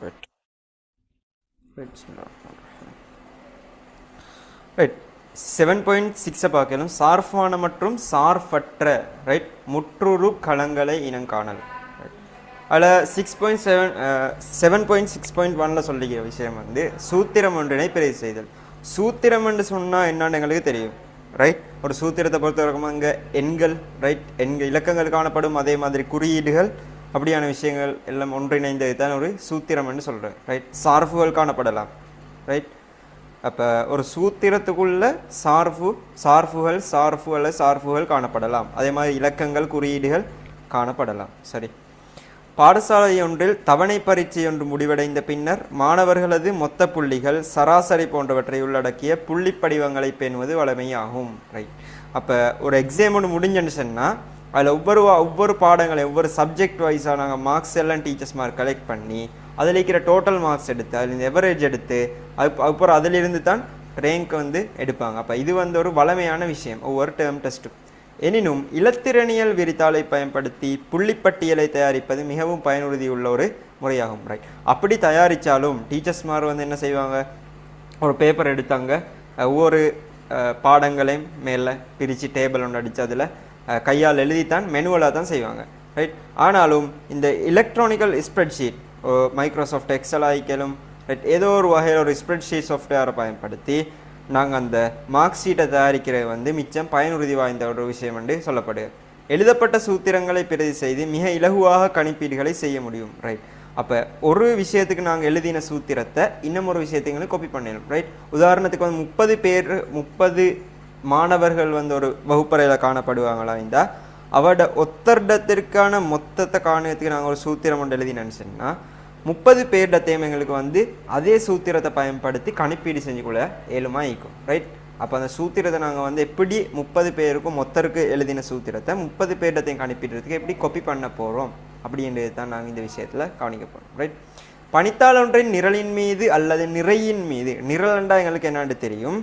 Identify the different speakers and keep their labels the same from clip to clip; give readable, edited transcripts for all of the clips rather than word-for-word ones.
Speaker 1: Right right 7.6 பார்க்கலாம். சார்பான மற்றும் சார்பற்ற ரைட் முற்றுரு களங்களை இனங்காணல். அதில் 7.6.1 சொல்லிக்கிற விஷயம் வந்து சூத்திரம் ஒன்றினை பிரதி செய்தல். சூத்திரம் என்று சொன்னால் என்னன்னு எங்களுக்கு தெரியும் ரைட். ஒரு சூத்திரத்தை பொறுத்த வரைக்கும் அங்கே எண்கள் ரைட், இலக்கங்கள் காணப்படும், அதே மாதிரி குறியீடுகள் அப்படியான விஷயங்கள் எல்லாம் ஒன்றிணைந்தது தான் ஒரு சூத்திரம் என்று சொல்கிறேன் ரைட். சார்புகள் காணப்படலாம் ரைட். அப்போ ஒரு சூத்திரத்துக்குள்ள சார்புகள் காணப்படலாம், அதே மாதிரி இலக்கங்கள் குறியீடுகள் காணப்படலாம். சரி, பாடசாலை ஒன்றில் தவணை பரீட்சை ஒன்று முடிவடைந்த பின்னர் மாணவர்களது மொத்த புள்ளிகள் சராசரி போன்றவற்றை உள்ளடக்கிய புள்ளி படிவங்களை பேணுவது வழமையாகும் ரைட். அப்போ ஒரு எக்ஸாம் ஒன்று முடிஞ்சுன்னு சொன்னால் அதில் ஒவ்வொரு பாடங்களை ஒவ்வொரு சப்ஜெக்ட் வைஸாக நாங்கள் மார்க்ஸ் எல்லாம் டீச்சர்ஸ் மார்க் கலெக்ட் பண்ணி அதில் இருக்கிற டோட்டல் மார்க்ஸ் எடுத்து அதில் எவரேஜ் எடுத்து அப்புறம் அதிலிருந்து தான் ரேங்க் வந்து எடுப்பாங்க. அப்போ இது வந்து ஒரு வளமையான விஷயம் ஒவ்வொரு டேர்ம் டெஸ்ட்டும். எனினும் இலத்திரனியல் விரித்தாளை பயன்படுத்தி புள்ளிப்பட்டியலை தயாரிப்பது மிகவும் பயனுறுதியுள்ள ஒரு முறையாகும் ரைட். அப்படி தயாரித்தாலும் டீச்சர்ஸ் மார் வந்து என்ன செய்வாங்க, ஒரு பேப்பர் எடுத்தாங்க, ஒவ்வொரு பாடங்களையும் மேலே பிரித்து டேபிள் ஒன்று அடித்து அதில் கையால் எழுதித்தான் மெனுவலாக தான் செய்வாங்க ரைட். ஆனாலும் இந்த எலக்ட்ரானிக்கல் ஸ்ப்ரெட்ஷீட் மைக்ரோசாஃப்ட் எக்ஸல் ஆகிக்கலும் ரைட், ஏதோ ஒரு வகையில் ஒரு ஸ்ப்ரெட்ஷீட் சாஃப்ட்வேரை பயன்படுத்தி நாங்கள் அந்த மார்க் ஷீட்டை தயாரிக்கிறது வந்து மிச்சம் பயனுறுதி வாய்ந்த ஒரு விஷயம் என்று சொல்லப்படுது. எழுதப்பட்ட சூத்திரங்களை பிரதி செய்து மிக இலகுவாக கணிப்பீடுகளை செய்ய முடியும் ரைட். அப்போ ஒரு விஷயத்துக்கு நாங்கள் எழுதின சூத்திரத்தை இன்னும் ஒரு விஷயத்துக்கு காப்பி பண்ணிடணும் ரைட். உதாரணத்துக்கு வந்து 30 மாணவர்கள் வந்து ஒரு வகுப்பறையில் காணப்படுவாங்களா இருந்தால் அவட ஒத்தரிடத்திற்கான மொத்தத்தை காணத்துக்கு நாங்கள் ஒரு சூத்திரம் ஒன்று எழுதினு சொன்னால் 30 பேரிடத்தையும் எங்களுக்கு வந்து அதே சூத்திரத்தை பயன்படுத்தி கணிப்பீடு செஞ்சுக்குள்ள ஏழுமா ஈக்கும் ரைட். அப்போ அந்த சூத்திரத்தை நாங்கள் வந்து எப்படி 30 பேருக்கும் மொத்தருக்கு எழுதின சூத்திரத்தை 30 பேரிடத்தையும் கணிப்பிடுறதுக்கு எப்படி காப்பி பண்ண போகிறோம் அப்படின்றது தான் நாங்கள் இந்த விஷயத்தில் கவனிக்க போகிறோம் ரைட். பணித்தாள் ஒன்றின் நிரலின் மீது அல்லது நிறையின் மீது, நிரல்ண்டா எங்களுக்கு என்னன்னு தெரியும்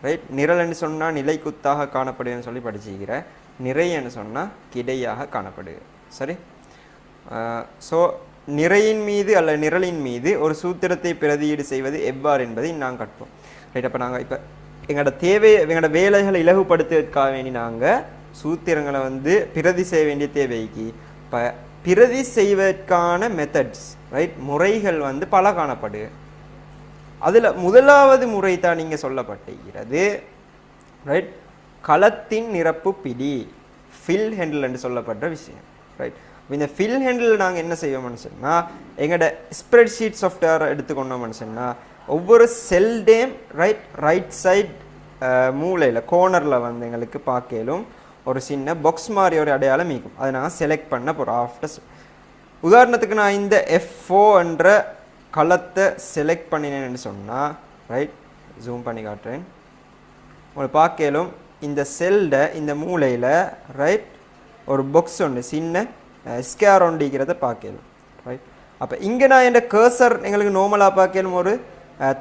Speaker 1: ரைட். நிரல்னு சொன்னால் நிலை குத்தாக காணப்படுதுன்னு சொல்லி படிச்சுக்கிறேன், நிறைன்னு சொன்னால் கிடையாக காணப்படுது சரி. ஸோ நிறையின் மீது அல்ல நிரலின் மீது ஒரு சூத்திரத்தை பிரதியீடு செய்வது எவ்வாறு என்பதை நாங்கள் கற்போம் ரைட். அப்போ நாங்கள் இப்போ எங்களோட வேலைகளை இலகுபடுத்துவதற்காக வேண்டி நாங்கள் சூத்திரங்களை வந்து பிரதி செய்ய வேண்டிய தேவைக்கு இப்போ பிரதி செய்வதற்கான மெத்தட்ஸ் ரைட், முறைகள் வந்து பல காணப்படுது. அதில் முதலாவது முறை தான் நீங்கள் சொல்லப்பட்டிருக்கிறது ரைட், களத்தின் நிரப்பு பிடி ஃபில் ஹேண்டில் என்று சொல்லப்படுற விஷயம் ரைட். இந்த ஃபில் ஹேண்டில் நாங்கள் என்ன செய்வோம்னு சொன்னால் எங்களோட ஸ்ப்ரெட்ஷீட் சாஃப்ட்வேரை எடுத்துக்கொண்டோம்னு சொன்னால் ஒவ்வொரு செல்டேம் ரைட் சைட் மூலையில் கோர்னரில் வந்து எங்களுக்கு பார்க்கலும் ஒரு சின்ன பாக்ஸ் மாதிரி ஒரு அடையாளம் இருக்கும், அதை நாங்கள் செலக்ட் பண்ண போகிறோம். ஆஃப்டர் உதாரணத்துக்கு நான் இந்த F4 என்ற களத்தை செலக்ட் பண்ணினேன்னு சொன்னால் ரைட், ஜூம் பண்ணி காட்டுறேன் உங்களுக்கு பார்க்கலும் இந்த செல்லை இந்த மூலையில் ரைட் ஒரு பாக்ஸ் ஒன்று சின்ன ஸ்கேர் ஒண்டிக்கிறத பார்க்கலும் ரைட். அப்போ இங்கே நான் என் கர்சர் எங்களுக்கு நார்மலாக பார்க்கலும் ஒரு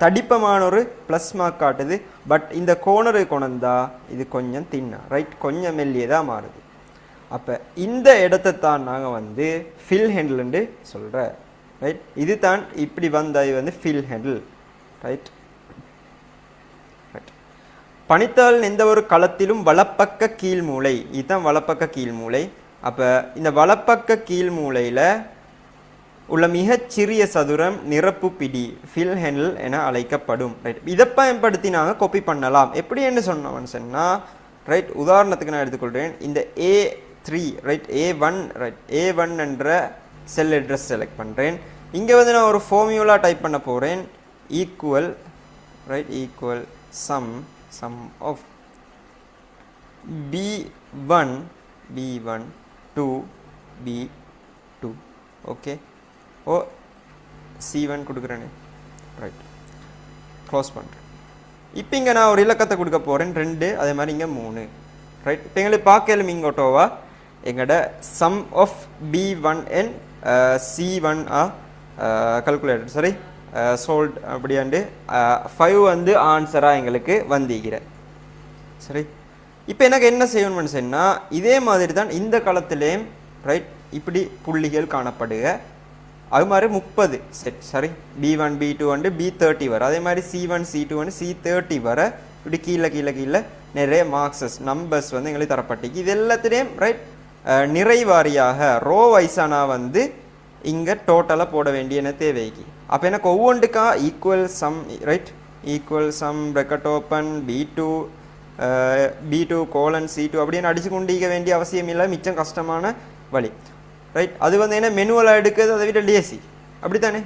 Speaker 1: தடிப்பமான ஒரு ப்ளஸ் மார்க் காட்டுது, பட் இந்த கோனரு கொண்டா இது கொஞ்சம் தின்னா ரைட், கொஞ்சம் மெல்லியதாக மாறுது. அப்போ இந்த இடத்தை தான் நாங்கள் வந்து ஃபில் ஹேண்டில்னு சொல்கிறேன் ரைட். இது தான் இப்படி வந்த இது வந்து ஃபில் ஹேண்டில் ரைட். பணித்தாள் எந்த ஒரு களத்திலும் வலப்பக்க கீழ் மூளை, இதுதான் வலப்பக்க கீழ் மூளை. அப்போ இந்த வலப்பக்க கீழ் மூலையில் உள்ள மிகச்சிறிய சதுரம் நிரப்பு பிடி ஃபில் ஹேண்டில் என அழைக்கப்படும் ரைட். இதை பயன்படுத்தி நாங்கள் காப்பி பண்ணலாம். எப்படி என்று சொன்னோம்னு சொன்னால் ரைட், உதாரணத்துக்கு நான் எடுத்துக்கொள்கிறேன் இந்த A3 right, A1 right, A1 என்ற செல் அட்ரஸ் செலக்ட் பண்ணுறேன். இங்கே வந்து நான் ஒரு ஃபார்முலா டைப் பண்ண போகிறேன், equal right, equal sum of B1 to B2 okay. ஓ C1 கொடுக்குறேன்னு ரைட், க்ளோஸ் பண்ணுறேன். இப்போ இங்கே நான் ஒரு இலக்கத்தை கொடுக்க போகிறேன் 2, அதே மாதிரி இங்கே 3 ரைட். இப்போ எங்களுக்கு பார்க்கலும் இங்கோட்டோவா எங்களோட sum of B1 and C1 calculator சரி சோல்ட் அப்படியாண்டு 5 வந்து ஆன்சராக எங்களுக்கு வந்திக்கிற சரி. இப்போ எனக்கு என்ன செய்யணும்னு சொன்னால் இதே மாதிரி தான் இந்த களத்திலேயும் ரைட் இப்படி புள்ளிகள் காணப்படுக. அது மாதிரி 30 செட் சரி B1 B2 வந்து B30 வர அதே மாதிரி C1 C2 வந்து C30 வர இப்படி கீழே கீழே கீழே நிறைய மார்க்ஸஸ் நம்பர்ஸ் வந்து எங்களுக்கு தரப்பட்டிருக்கு இது எல்லாத்துலேயும் ரைட் நிறைவாரியாக ரோ வைஸானா வந்து இங்கே டோட்டலாக போட வேண்டிய தேவைக்கு அப்போ எனக்கு ஒவ்வொன்றுக்கா equal sum right equal sum bracket open B2 colon C2 அப்படின்னு அடிச்சு கொண்டிருக்க வேண்டிய அவசியம் இல்லை மிச்சம் கஷ்டமான வழி ரைட் அது வந்து என்ன மெனுவலாக எடுக்கிறது அதை விட லேசி அப்படித்தானே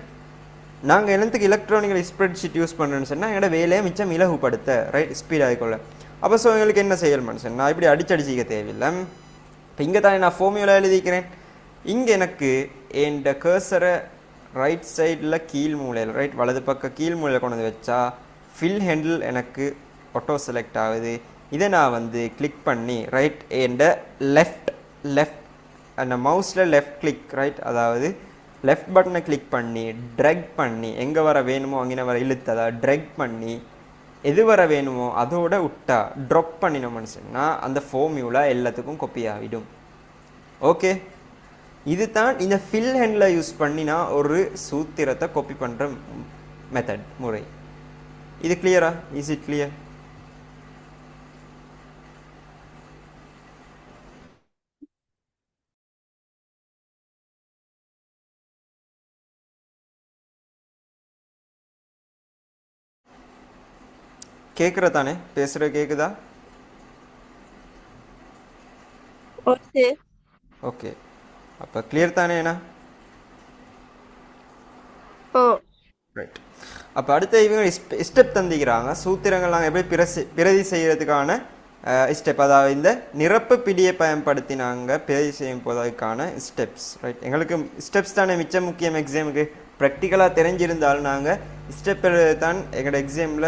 Speaker 1: நாங்கள் என்னத்துக்கு எலக்ட்ரானிக்கல் ஸ்ப்ரெட்ஷீட் யூஸ் பண்ணுறேன்னு சொன்னால் எங்களோட வேலையை மிச்சம் இலகுப்படுத்த ரைட் ஸ்பீட் ஆகிக்கொள்ள அப்போ ஸோ எங்களுக்கு என்ன செய்யணும்னு சொன்னால் இப்படி அடிச்சடிச்சிக்க தேவையில்லை இப்போ இங்கே தானே நான் ஃபார்முலா எழுதிக்கிறேன் இங்கே எனக்கு என் கர்சரை ரைட் சைடில் கீழ் மூலையில் ரைட் வலது பக்கம் கீழ் மூலையில் கொண்டு வந்து வச்சா ஃபில் ஹேண்டில் எனக்கு ஆட்டோ செலக்ட் ஆகுது இதை நான் வந்து கிளிக் பண்ணி ரைட் என் லெஃப்ட் அந்த மவுஸில் லெஃப்ட் கிளிக் ரைட் அதாவது லெஃப்ட் பட்டனை கிளிக் பண்ணி ட்ரெக் பண்ணி எங்கே வர வேணுமோ அங்கே வர இழுத்து அதாவது ட்ரெக் பண்ணி எது வர வேணுமோ அதோட விட்டா ட்ராப் பண்ணினோம்னு சொன்னால் அந்த ஃபார்முலா எல்லாத்துக்கும் காப்பி ஆகிடும் ஓகே இது தான் இந்த ஃபில் ஹேண்டில் யூஸ் பண்ணினா ஒரு சூத்திரத்தை காப்பி பண்ணுற மெத்தட் முறை இது கிளியரா இஸ் இட் கிளியர் கேட்குற தானே பேசுகிற கேட்குதா
Speaker 2: ஓகே
Speaker 1: ஓகே அப்போ கிளியர் தானே என்ன
Speaker 2: ஓ
Speaker 1: ரைட் அப்போ அடுத்த இவங்க ஸ்டெப் தந்திக்கிறாங்க சூத்திரங்கள் நாங்கள் எப்படி பிரதி செய்கிறதுக்கான ஸ்டெப் அதாவது இந்த நிரப்பு பிடியை பயன்படுத்தி நாங்கள் பிரதி செய்யும் போதற்கான ஸ்டெப்ஸ் ரைட் எங்களுக்கு ஸ்டெப்ஸ் தானே மிச்சம் முக்கியம் எக்ஸாமுக்கு ப்ராக்டிக்கலாக தெரிஞ்சிருந்தாலும் நாங்கள் ஸ்டெப் தான் எங்களோட எக்ஸாமில்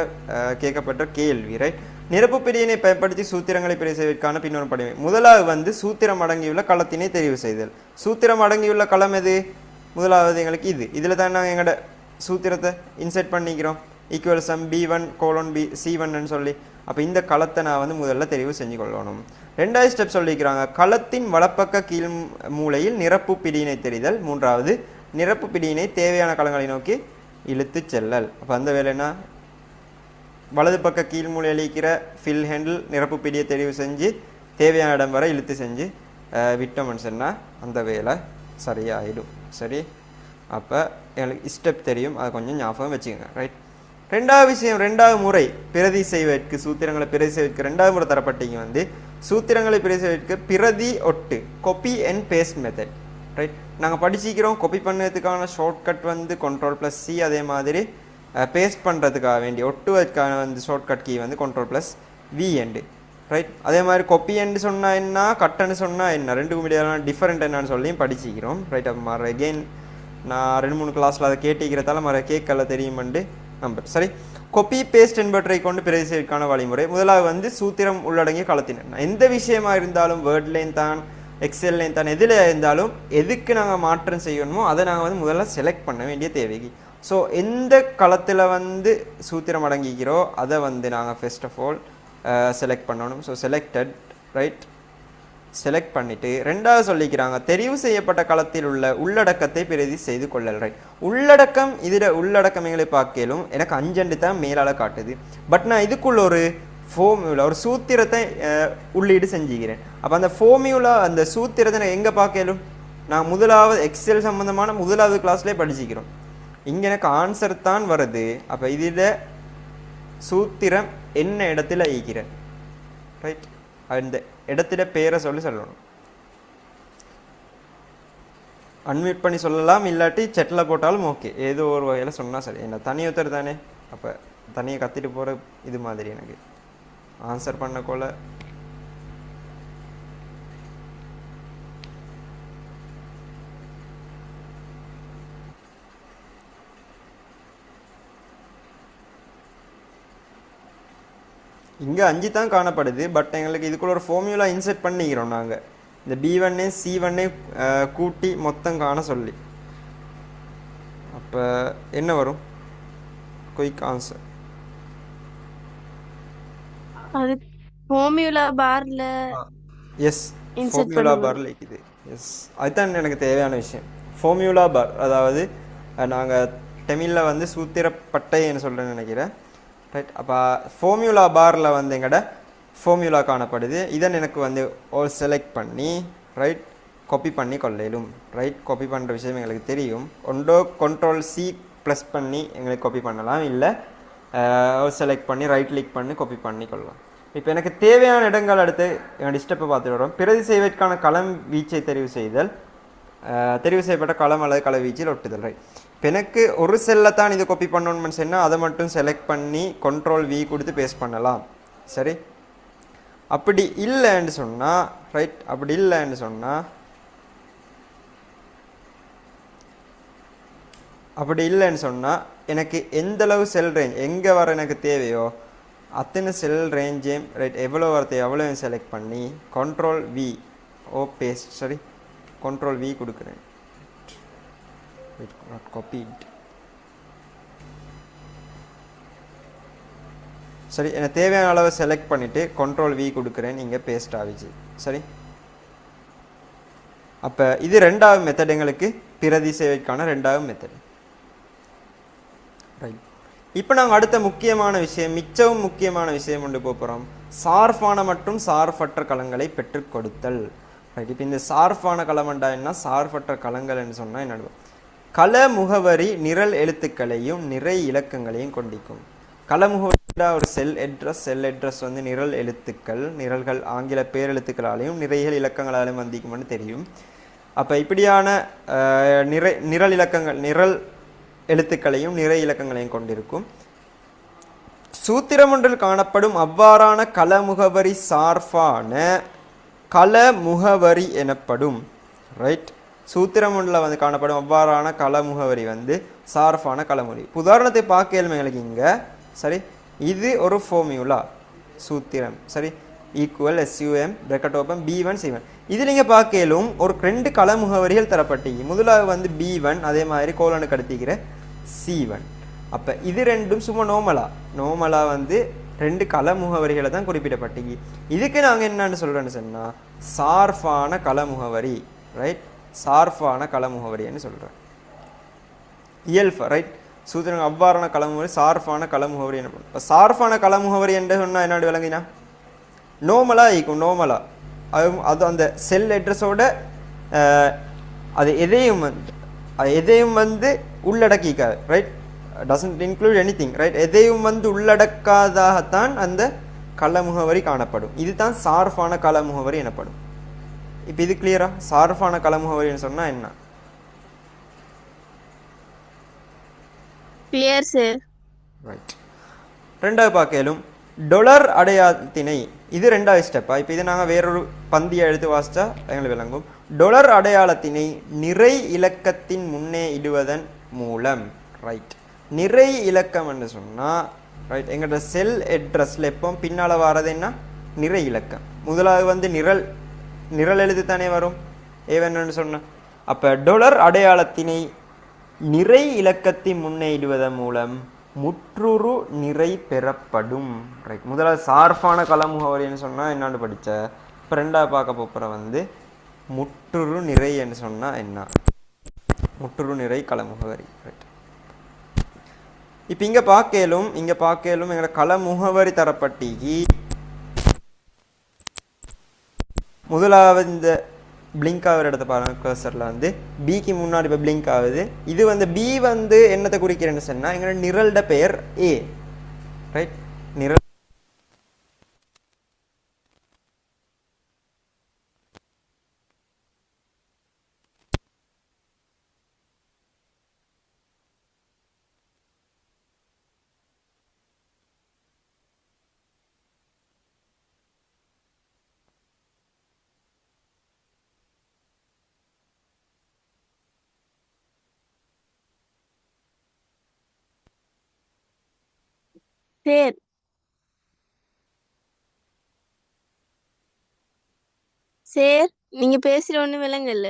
Speaker 1: கேட்கப்பட்ட கேள்வி ரைட் நிரப்பு பிடியினை பயன்படுத்தி சூத்திரங்களை பிரதி செய்வதற்கான பின்னொரு படிமை முதலாவது வந்து சூத்திரம் அடங்கியுள்ள களத்தினை தெரிவு செய்தல் சூத்திரம் அடங்கியுள்ள களம் எது முதலாவது எங்களுக்கு இதில் தான் நாங்கள் எங்களோட சூத்திரத்தை இன்செர்ட் பண்ணிக்கிறோம் ஈக்குவல் சம் B1 கோலன் C1ன்னு சொல்லி அப்போ இந்த களத்தை நான் வந்து முதல்ல தெரிவு செஞ்சு கொள்ளணும் ரெண்டாவது ஸ்டெப் சொல்லிக்கிறாங்க களத்தின் வலப்பக்க கீழ் மூலையில் நிரப்பு பிடியினை தெரிதல் மூன்றாவது நிரப்பு பிடியினை தேவையான களங்களை நோக்கி இழுத்து செல்லல் அப்போ அந்த வேலைன்னா வலது பக்க கீழ் மூலையில் இருக்கிற ஃபில் ஹேண்டில் நிரப்பு பிடியை தெரிவு செஞ்சு தேவையான இடம் வரை இழுத்து செஞ்சு விட்டோம்னு சொன்னால் அந்த வேலை சரியாயிடும் சரி அப்போ எனக்கு ஸ்டெப் தெரியும் அதை கொஞ்சம் ஞாபகம் வச்சுக்கோங்க ரைட் ரெண்டாவது விஷயம் ரெண்டாவது முறை பிரதி செய்வதற்கு சூத்திரங்களை பிரதி செய்வதற்கு ரெண்டாவது முறை தரப்பட்டீங்க வந்து சூத்திரங்களை பிரதி செய்வதற்கு பிரதி ஒட்டு copy and paste method right நாங்கள் படிச்சிக்கிறோம் காப்பி பண்ணுறதுக்கான ஷார்ட்கட் வந்து Ctrl+C அதே மாதிரி பேஸ்ட் பண்ணுறதுக்காக வேண்டி ஒட்டுவதற்கான வந்து ஷார்ட்கட் கீ வந்து Ctrl+V எண்டு ரைட் அதே மாதிரி கொப்பி எண்டு சொன்னால் என்ன கட்டுன்னு சொன்னால் என்ன ரெண்டுக்கும் இடையிலான டிஃபரெண்ட் என்னன்னு சொல்லியும் படிச்சிக்கிறோம் ரைட் அப்போ மறு அகெயின் நான் 2-3 கிளாஸில் அதை கேட்டிக்கிறதால மறு கேட்கல தெரியுமெண்டு நம்பர் சரி கொப்பி பேஸ்ட் என்பவற்றை கொண்டு பிரதி செய்வதற்கான வழிமுறை முதலாவது வந்து சூத்திரம் உள்ளடங்கிய களத்தின் எந்த விஷயமா இருந்தாலும் வேர்ட்லேயும் தான் எக்ஸல்லையும் தான் எதில் இருந்தாலும் எதுக்கு நாங்கள் மாற்றம் செய்யணுமோ அதை நாங்கள் வந்து முதல்ல செலக்ட் பண்ண வேண்டிய தேவைக்கு ஸோ எந்த களத்தில் வந்து சூத்திரம் அடங்கிக்கிறோ அதை வந்து நாங்கள் ஃபர்ஸ்ட் ஆஃப் ஆல் செலக்ட் பண்ணணும் ஸோ செலக்டட் ரைட் செலக்ட் பண்ணிவிட்டு ரெண்டாவது சொல்லிக்கிறாங்க தெரிவு செய்யப்பட்ட களத்தில் உள்ள உள்ளடக்கத்தை பிரதி செய்து கொள்ளல் ரைட் உள்ளடக்கம் இதில் உள்ளடக்கம் எங்களை பார்க்கலும் எனக்கு 5 தான் மேலால் காட்டுது பட் நான் இதுக்குள்ள ஒரு ஃபார்முலா ஒரு சூத்திரத்தை உள்ளீடு செஞ்சுக்கிறேன் அப்போ அந்த ஃபார்முலா அந்த சூத்திரத்தை நான் எங்கே பார்க்கலும் நான் முதலாவது எக்ஸல் சம்மந்தமான முதலாவது கிளாஸ்லேயே படிச்சுக்கிறோம் இங்கே எனக்கு ஆன்சர் தான் வருது அப்போ இதில் சூத்திரம் என்ன இடத்துல ஈக்கிறேன் ரைட் அந்த இடத்துல பேரை சொல்லணும் அன்மியூட் பண்ணி சொல்லலாம் இல்லாட்டி செட்டில் போட்டாலும் ஓகே ஏதோ ஒரு வகையில் சொன்னால் சரி என்ன தனியொருத்தர் தானே அப்போ தனியை கத்திட்டு போகிற இது மாதிரி எனக்கு ஆன்சர் பண்ணக்கோல இங்கே 5 தான் காணப்படுது பட் எங்களுக்கு இதுக்குள்ள ஒரு ஃபார்முலா இன்செர்ட் பண்ணிக்கிறோம் நாங்கள் இந்த B1 C1 கூட்டி மொத்தம் காண சொல்லி அப்போ என்ன வரும் குயிக் ஆன்சர்
Speaker 2: அது ஃபார்முலா பார்ல
Speaker 1: எஸ் ஃபார்முலா பார்ல இருக்குது எஸ் அதுதான் எனக்கு தேவையான விஷயம் ஃபார்முலா பார், அதாவது நாங்கள் தமிழில் வந்து சூத்திரப்பட்டைன்னு சொல்கிறேன்னு நினைக்கிறேன். ரைட், அப்போ ஃபார்முலா பாரில் வந்து எங்கட ஃபார்முலா காணப்படுது. இதன் எனக்கு வந்து ஒரு செலக்ட் பண்ணி ரைட் காப்பி பண்ணி கொள்ளையிலும். ரைட், காப்பி பண்ணுற விஷயம் எங்களுக்கு தெரியும். ஒன்றோ கண்ட்ரோல் சி ப்ளஸ் பண்ணி எங்களுக்கு காப்பி பண்ணலாம், இல்லை செலக்ட் பண்ணி ரைட் கிளிக் பண்ணி காப்பி பண்ணி கொள்ளலாம். இப்போ எனக்கு தேவையான இடங்கள் அடுத்து என்னோட ஸ்டெப்பை பார்த்துட்டு வரோம். பிரதி செய்வதற்கான களம் வீச்சை தெரிவு செய்தல், தெரிவு செய்யப்பட்ட களம் அல்லது கள வீச்சில் ஒட்டுதல். ரைட், இப்போ எனக்கு ஒரு செல்லை தான் இது காப்பி பண்ணணும்னு சொன்னால் அதை மட்டும் செலக்ட் பண்ணி கண்ட்ரோல் வி கொடுத்து பேஸ்ட் பண்ணலாம். சரி, அப்படி இல்லைன்னு சொன்னால் ரைட், அப்படி இல்லைன்னு சொன்னால் எனக்கு எந்தளவு செல் ரேஞ்ச் எங்கே வர எனக்கு தேவையோ அத்தனை செல் ரேஞ்சையும் ரைட் எவ்வளோ வரத்தை எவ்வளோ செலக்ட் பண்ணி கண்ட்ரோல் வி பேஸ்ட். சரி, கண்ட்ரோல் வி கொடுக்குறேன். காப்பீட். சரி, எனக்கு தேவையான அளவு செலக்ட் பண்ணிவிட்டு கண்ட்ரோல் வி கொடுக்குறேன், இங்கே பேஸ்ட் ஆகிச்சு. சரி, அப்போ இது ரெண்டாவது மெத்தட், எங்களுக்கு பிரதி சேவைக்கான ரெண்டாவது மெத்தட். ரைட், இப்போ நாங்கள் அடுத்த முக்கியமான விஷயம், மிச்சவும் முக்கியமான விஷயம் கொண்டு போகிறோம், சார்பான மற்றும் சார்பற்ற களங்களை பெற்றுக் கொடுத்தல். ரைட், இப்போ இந்த சார்பான களமண்டா என்ன, சார்பற்ற களங்கள்னு சொன்னால் என்ன, கள முகவரி நிரல் எழுத்துக்களையும் நிறை இலக்கங்களையும் கொண்டிருக்கும். கள முகவரியா ஒரு செல் அட்ரஸ் வந்து நிரல் எழுத்துக்கள், நிரல்கள் ஆங்கில பேரெழுத்துக்களாலையும் நிறைகள் இலக்கங்களாலையும் வந்திக்கும்னு தெரியும். அப்போ இப்படியான நிரல் இலக்கங்கள், நிரல் எழுத்துக்களையும் நிறை இலக்கங்களையும் கொண்டிருக்கும். சூத்திரம் ஒன்றில் காணப்படும் அவ்வாறான கள முகவரி சார்பான கள முகவரி எனப்படும். ரைட், சூத்திரம் ஒன்றில் வந்து காணப்படும் அவ்வாறான கள முகவரி வந்து சார்பான களமுறை. உதாரணத்தை பார்க்க எங்களுக்கு இங்கே சரி, இது ஒரு ஃபார்முலா சூத்திரம். சரி, equal SUM bracket open B1 C1. இது நீங்கள் பார்க்கலும் ஒரு 2 கள முகவரிகள் தரப்பட்டீங்க. முதலாவது வந்து B1, அதே மாதிரி கோலனுக்கு அடுத்திக்கிற C1. அப்போ இது ரெண்டும் சும்மா நோமலா வந்து 2 கள முகவரிகளை தான் குறிப்பிடப்பட்டீங்க. இதுக்கு நாங்கள் என்னன்னு சொல்கிறோன்னு சொன்னால் சார்பான கள முகவரி. ரைட், சார்பான கள முகவரின்னு சொல்கிறேன். இயல்பா ரைட், சூத்திரம் அவ்வாறான கள முகவரி சார்பான கள முகவரி என்ன பண்ணும். இப்போ சார்பான கள முகவரி என்று சொன்னால் என்னோட விளங்கினா நோமலாக இருக்கும். அது அந்த செல் அட்ரஸோட அது எதையும் வந்து உள்ளடக்கிக்காது. Right, doesn't include anything. Right, எதையும் வந்து உள்ளடக்காதாகத்தான் அந்த கள முகவரி காணப்படும். இதுதான் சார்பான கள முகவரி எனப்படும். இப்போ இது கிளியரா? சார்பான கள முகவரின்னு சொன்னால் என்ன?
Speaker 2: Clear sir.
Speaker 1: ரைட், ரெண்டாவது பார்க்கலும் டொலர் அடையாளத்தினை, இது ரெண்டாவது ஸ்டெப்பா. இப்போ இது நாங்கள் வேறொரு பந்தியை எடுத்து வாசித்தா எங்களுக்கு விளங்கும். டொலர் அடையாளத்தினை நிறை இலக்கத்தின் முன்னே இடுவதன் மூலம். ரைட், நிறை இலக்கம் என்று சொன்னால் ரைட், எங்களோட செல் அட்ரஸில் எப்போ பின்னால் வர்றது என்ன, நிறை இலக்கம். முதலாவது வந்து நிரல் எழுத்து தானே வரும் ஏவென்னு சொன்ன. அப்போ டொலர் அடையாளத்தினை நிறை இலக்கத்தின் முன்னே இடுவதன் மூலம் முற்றுரு நிறை பெறப்படும். ரைட், முதலாவது சார்பான கள முகவரின்னு சொன்னால் என்னான்னு படித்த. இப்போ ரெண்டாவது பார்க்க போகிற வந்து முற்றுரு நிறை என்று சொன்னால் என்ன, முற்றுரு நிறை கள முகவரி. ரைட், இப்போ இங்கே பார்க்கலும் எங்களோட கள முகவரி தரப்பட்டிக்கு முதலாவது இந்த பிளிங்க் ஆகிற இடத்த பாருங்க. கர்சரில் வந்து பிக்கு முன்னாடி இப்போ பிளிங்க் ஆகுது. இது வந்து பி வந்து என்னத்தை குறிக்கிறேன்னு சொன்னால் எங்களோட நிரல்ட பெயர் A. ரைட், நிரல்
Speaker 2: சார் சார் நீங்க பேசுற ஒண்ணு விளங்கல.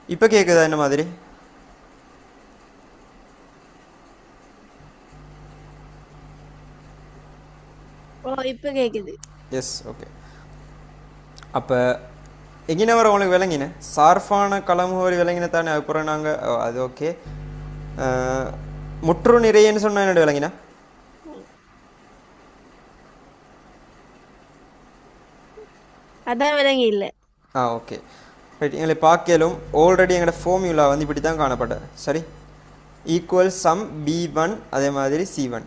Speaker 1: இப்போ கேட்குதா என்ன மாதிரி?
Speaker 2: ஓ இப்ப கேக்குது.
Speaker 1: Yes, okay. அப்போ எங்கின வர உங்களுக்கு விளங்கின சார்பான களமுகவரி விளங்கின தானே? அப்புறம் நாங்கள் அது ஓகே. முற்று நிறையன்னு சொன்னால் என்னோட விளங்கினா?
Speaker 2: அதான் விளங்கி இல்ல.
Speaker 1: Okay right. எங்களை பார்க்கலும் ஆல்ரெடி எங்களோட ஃபார்முலா வந்து இப்படி தான் காணப்பட்டது. சரி, ஈக்குவல் சம் B1 அதே மாதிரி C1.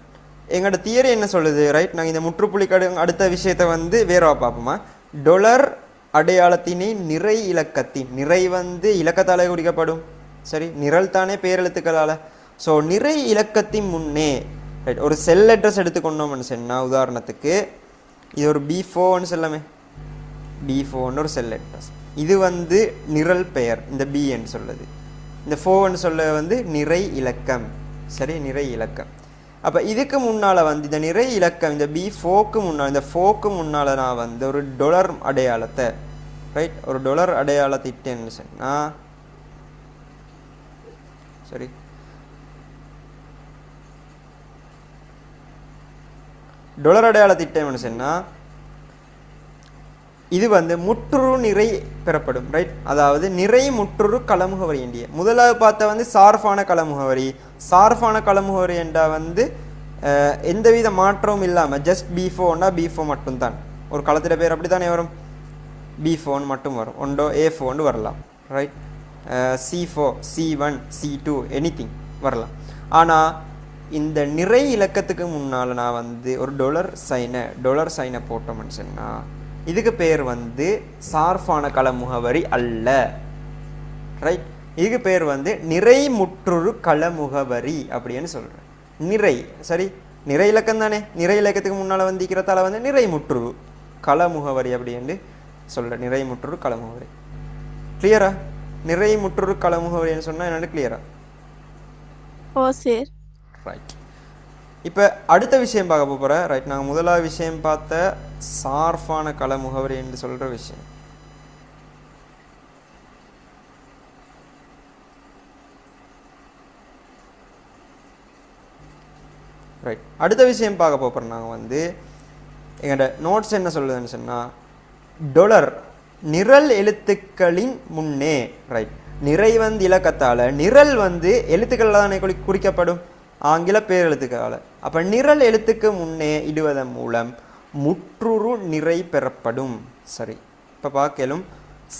Speaker 1: எங்களோட தியரி என்ன சொல்லுது? ரைட், நாங்கள் இந்த முற்றுப்புள்ளி அடுத்த விஷயத்தை வந்து வேறவா பார்ப்போமா? டொலர் அடையாளத்தினை நிறை இலக்கத்தின் நிறை வந்து இலக்கத்தாலே குறிக்கப்படும். சரி, நிரல் தானே பேரெழுத்துக்களால். ஸோ நிறை இலக்கத்தின் முன்னே ரைட் ஒரு செல் அட்ரஸ் எடுத்துக்கொண்டோம்னு சொன்னால், உதாரணத்துக்கு இது ஒரு B4ன்னு சொல்லாமே, B4ன்னு ஒரு செல் அட்ரஸ். இது வந்து நிரல் பெயர், இந்த பின்னு சொல்லுது. இந்த 4ன்னு சொல்ல வந்து நிறை இலக்கம். சரி, நிறை இலக்கம். அப்போ இதுக்கு முன்னால் வந்து இந்த நிறை இலக்கம் இந்த B4க்கு முன்னால், இந்த 4க்கு முன்னால் நான் வந்து ஒரு டொலர் அடையாளத்தை ரைட் ஒரு டொலர் அடையாளத்தை இட்டேன்னு சொன்னால், சரி டொலர் அடையாளத்தை இட்டேன்னு சொன்னால் இது வந்து முற்றுரு நிறை பெறப்படும். ரைட், அதாவது நிறை முற்றுரு களமுகவரி எண்டிய. முதலாவது பார்த்த வந்து சார்பான களமுகவரி. சார்பான களமுகவரி என்றால் வந்து எந்தவித மாற்றமும் இல்லாமல் ஜஸ்ட் B4ன்னா B4 மட்டும்தான். ஒரு களத்திட பேர் அப்படி தானே வரும், B4 மட்டும் வரும். ஒன்றோ A4 வரலாம். Right, C4 C1 C2 anything வரலாம். ஆனால் இந்த நிறை இலக்கத்துக்கு முன்னால் நான் வந்து ஒரு டொலர் சைனை போட்டோம்னு சொன்னால் இதுக்கு பேர் வந்து சார்பான கள முகவரி அல்ல. ரைட், இதுக்கு பேர் வந்து நிறை முற்றுரு கள முகவரி அப்படின்னு சொல்கிறேன். நிறை, சரி, நிறை இலக்கம் தானே. நிறை இலக்கத்துக்கு முன்னால் வந்திக்கிறதால வந்து நிறை முற்றுரு கள முகவரி அப்படின்னு சொல்கிறேன். நிறை முற்றுரு கள முகவரி கிளியரா? நிறை முற்றுரு கள முகவரின்னு சொன்னால் என்னென்னு கிளியரா?
Speaker 2: ஓ சரி
Speaker 1: ரைட். இப்போ அடுத்த விஷயம் பார்க்க போகிறேன். ரைட், நாங்கள் முதலாவது விஷயம் பார்த்த சார்பான கள முகவரி என்று சொல்கிற விஷயம். ரைட், அடுத்த விஷயம் பார்க்க போகிறோம். நாங்கள் வந்து எங்களோட நோட்ஸ் என்ன சொல்லுதுன்னு சொன்னால், டொலர் நிரல் எழுத்துக்களின் முன்னே. ரைட், நிறை வந்து இலக்கத்தால், நிரல் வந்து எழுத்துக்கள் தானே குறிக்கப்படும், ஆங்கில பேரெழுத்துக்களால். அப்போ நிரல் எழுத்துக்கு முன்னே இடுவதன் மூலம் முற்றுரு நிறை பெறப்படும். சரி, இப்போ பார்க்கலும்